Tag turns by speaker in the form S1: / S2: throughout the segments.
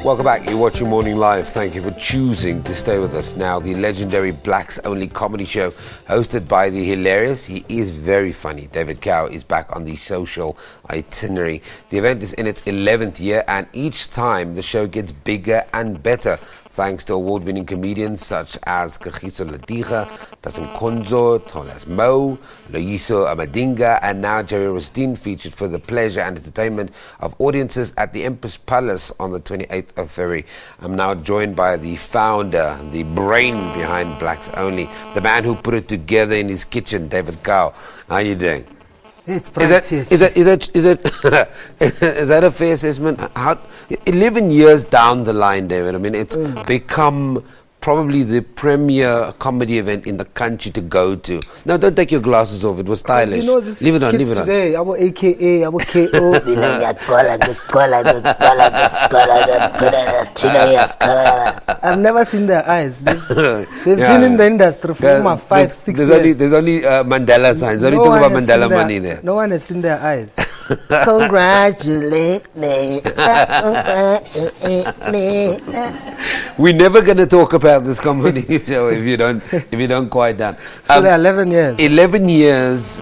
S1: Welcome back. You're watching Morning Live. Thank you for choosing to stay with us. Now, the legendary Blacks Only comedy show hosted by the hilarious, he is very funny, David Cow, is back on the social itinerary. The event is in its 11th year, and each time the show gets bigger and better, thanks to award-winning comedians such as Kagiso Lediga, Tats Nkonzo, Tol Ass Mo, Loyiso Madinga, and now Joey Rasdien, featured for the pleasure and entertainment of audiences at the Empress Palace on the 28th of February. I'm now joined by the founder, the brain behind Blacks Only, the man who put it together in his kitchen, David Cow. How are you doing?
S2: It's practice.
S1: Is that a fair assessment? How 11 years down the line, David? I mean, it's become probably the premier comedy event in the country to go to. Now, don't take your glasses off. It was stylish.
S2: You know, this
S1: leave it on.
S2: Leave it today, on. I'm AKA, I'm KO. I've never seen their eyes. They've been in the industry for 5, 6 years.
S1: There's only Mandela signs. Only talk about Mandela money there.
S2: No one has seen their eyes. Congratulate me.
S1: We're never going to talk about this comedy show if you don't quiet down.
S2: So there are 11 years.
S1: 11 years.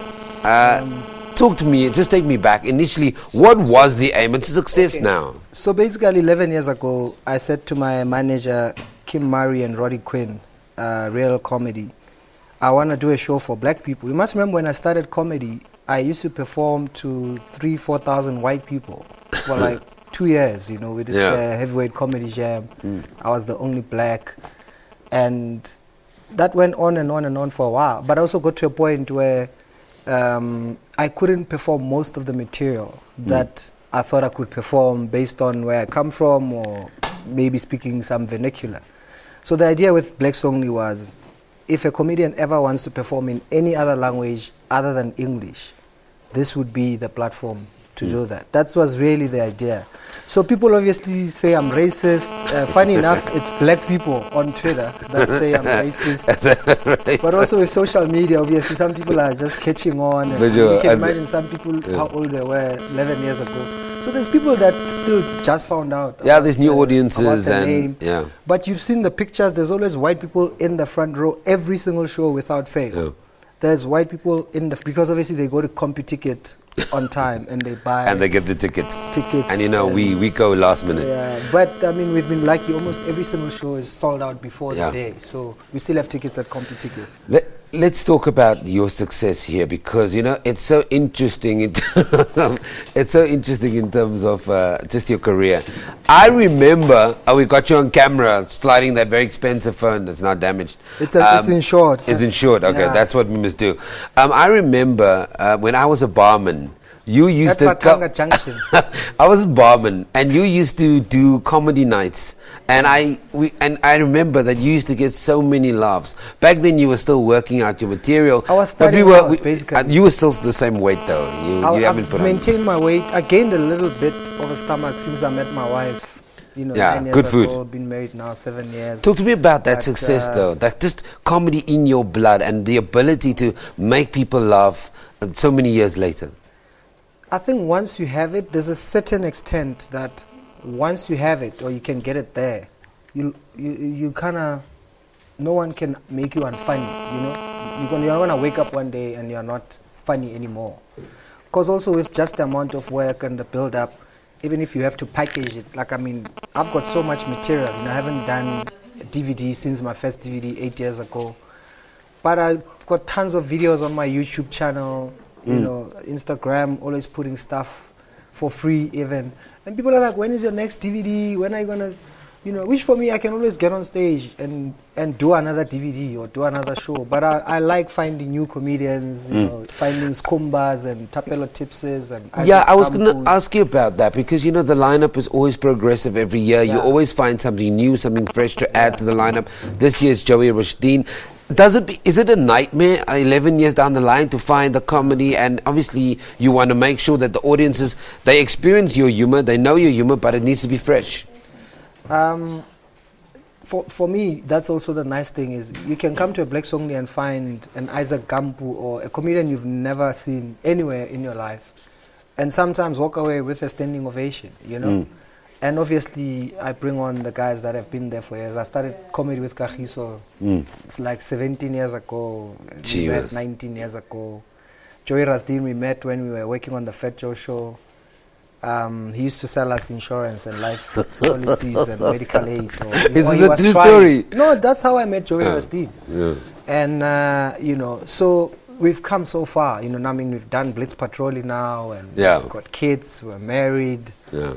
S1: Talk to me. Just take me back. Initially, what was the aim? It's a success now.
S2: So basically, 11 years ago, I said to my manager, Kim Murray and Roddy Quinn, Real Comedy, I want to do a show for black people. You must remember when I started comedy, I used to perform to 3,000-4,000 white people for like 2 years. You know, we did a heavyweight comedy jam. I was the only black. And that went on and on and on for a while. But I also got to a point where I couldn't perform most of the material that I thought I could perform based on where I come from or maybe speaking some vernacular. So the idea with Blacks Only was, if a comedian ever wants to perform in any other language other than English, this would be the platform to do that. That was really the idea. So people obviously say I'm racist. Funny enough, it's black people on Twitter that say I'm racist. But also with social media, obviously some people are just catching on. And you can imagine some people how old they were 11 years ago. So there's people that still just found out.
S1: Yeah, there's new audiences and
S2: name. But you've seen the pictures. There's always white people in the front row every single show without fail. There's white people in the, because obviously they go to CompuTicket on time and they buy
S1: and they get the tickets. And you know, we go last minute.
S2: Yeah, but I mean, we've been lucky. Almost every single show is sold out before the day, so we still have tickets at CompuTicket.
S1: Let's talk about your success here, because you know it's so interesting. It's so interesting in terms of just your career. I remember we got you on camera sliding that very expensive phone that's now damaged.
S2: It's insured.
S1: It's insured. Okay, that's what we must do. I remember when I was a barman. You used to
S2: Junction.
S1: I was a barman, and you used to do comedy nights, and I remember that you used to get so many laughs. Back then, you were still working out your material.
S2: I was starting out, basically.
S1: You were still the same weight, though. You haven't put on.
S2: I've maintained my weight. I gained a little bit of a stomach since I met my wife. You know, 9 years
S1: good food.
S2: ago, been married now 7 years.
S1: Talk to me about that success, though. That just comedy in your blood and the ability to make people laugh so many years later.
S2: I think once you have it, there's a certain extent that once you have it or you can get it there, you kind of, no one can make you unfunny, you know. You're not going to wake up one day and you're not funny anymore. Because also with just the amount of work and the build-up, even if you have to package it, like, I mean, I've got so much material. You know, I haven't done a DVD since my first DVD 8 years ago. But I've got tons of videos on my YouTube channel. You know, Instagram, always putting stuff for free even. And people are like, when is your next DVD? When are you going to, you know, which for me, I can always get on stage and do another DVD or do another show. But I like finding new comedians, you know, finding Skumbas and Tapelo Tipses. And
S1: I was going to ask you about that, because, you know, the lineup is always progressive every year. You always find something new, something fresh to add to the lineup. This year's Joey Rasdien. Is it a nightmare 11 years down the line to find the comedy? And obviously you want to make sure that the audiences, they experience your humor, they know your humor, but it needs to be fresh.
S2: For me, that's also the nice thing, is you can come to a Blacks Only and find an Isaac Gampu or a comedian you've never seen anywhere in your life. and sometimes walk away with a standing ovation, you know. And obviously, I bring on the guys that have been there for years. I started comedy with Kagiso. It's like 17 years ago. We met 19 years ago. Joey Rasdien, we met when we were working on the Fat Joe show. He used to sell us insurance and life policies and medical aid.
S1: This is a true story.
S2: No, that's how I met Joey Rasdien.
S1: Yeah.
S2: And, you know, so we've come so far. You know, I mean, we've done Blitz Patrolling now, and we've got kids, we're married.
S1: Yeah.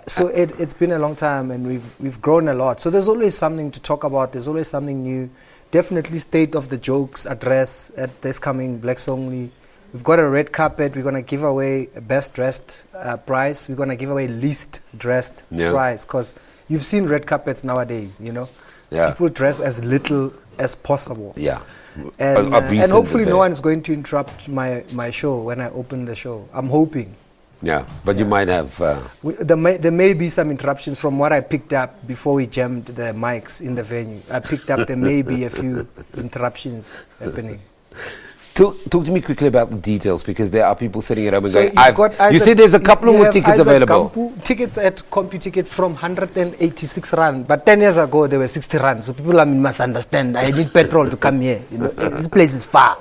S2: So it's been a long time, and we've grown a lot. So there's always something to talk about. There's always something new. Definitely State of the Jokes address at this coming Blacks Only. We've got a red carpet. We're going to give away a best dressed prize. We're going to give away least dressed prize, because you've seen red carpets nowadays, you know. People dress as little as possible. And hopefully no one is going to interrupt my show when I open the show. I'm hoping.
S1: Yeah, but you might have...
S2: there may be some interruptions from what I picked up before we jammed the mics in the venue. I picked up there may be a few interruptions happening.
S1: Talk to me quickly about the details, because there are people sitting at home and going, you said there's a couple of more tickets available.
S2: Tickets at CompuTicket from 186 rand, but 10 years ago they were 60 rand. So people must understand, I need petrol to come here. You know, this place is far.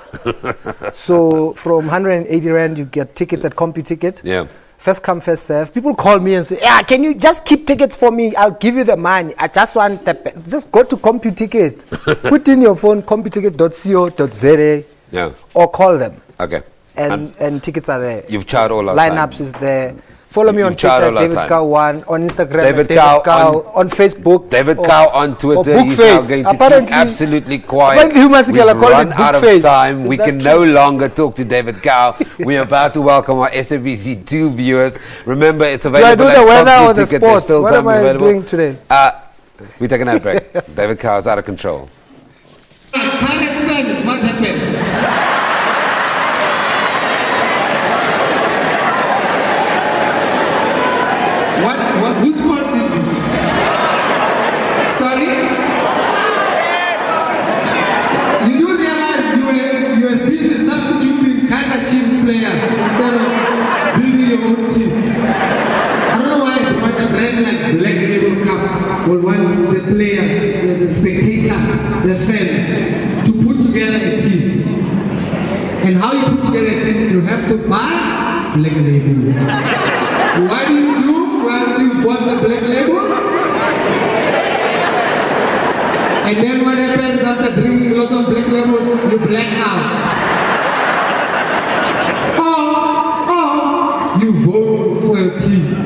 S2: So from 180 rand you get tickets at CompuTicket.
S1: Yeah.
S2: First come, first serve. People call me and say, can you just keep tickets for me? I'll give you the money. I just want the just go to CompuTicket. Put in your phone, computicket.co.za. Or call them.
S1: Okay.
S2: And tickets are there.
S1: You've charted all our
S2: lineups is there. Follow me on Twitter, David Cow1, on Instagram,
S1: David Cow
S2: on Facebook,
S1: David Cow on Twitter. He's now going to keep absolutely quiet. We've run out of time. We can no longer talk to David Cow. We're about to welcome our SABC 2 viewers. Remember, it's available.
S2: Do I do the weather or the sports? What am I doing today?
S1: We're taking a break. David Cow is out of control.
S3: Pirates fans, what happened? Whose fault is it? Sorry? You do realize you were busy substituting Kaiser Chiefs players instead of building your own team. I don't know why a brand like Black Label Cup will want the players, the spectators, the fans to put together a team. And how you put together a team, you have to buy Black Label. What do you do once you bought the Black Label? And then what happens after drinking lots of Black Label? You black out. Or you vote for your team.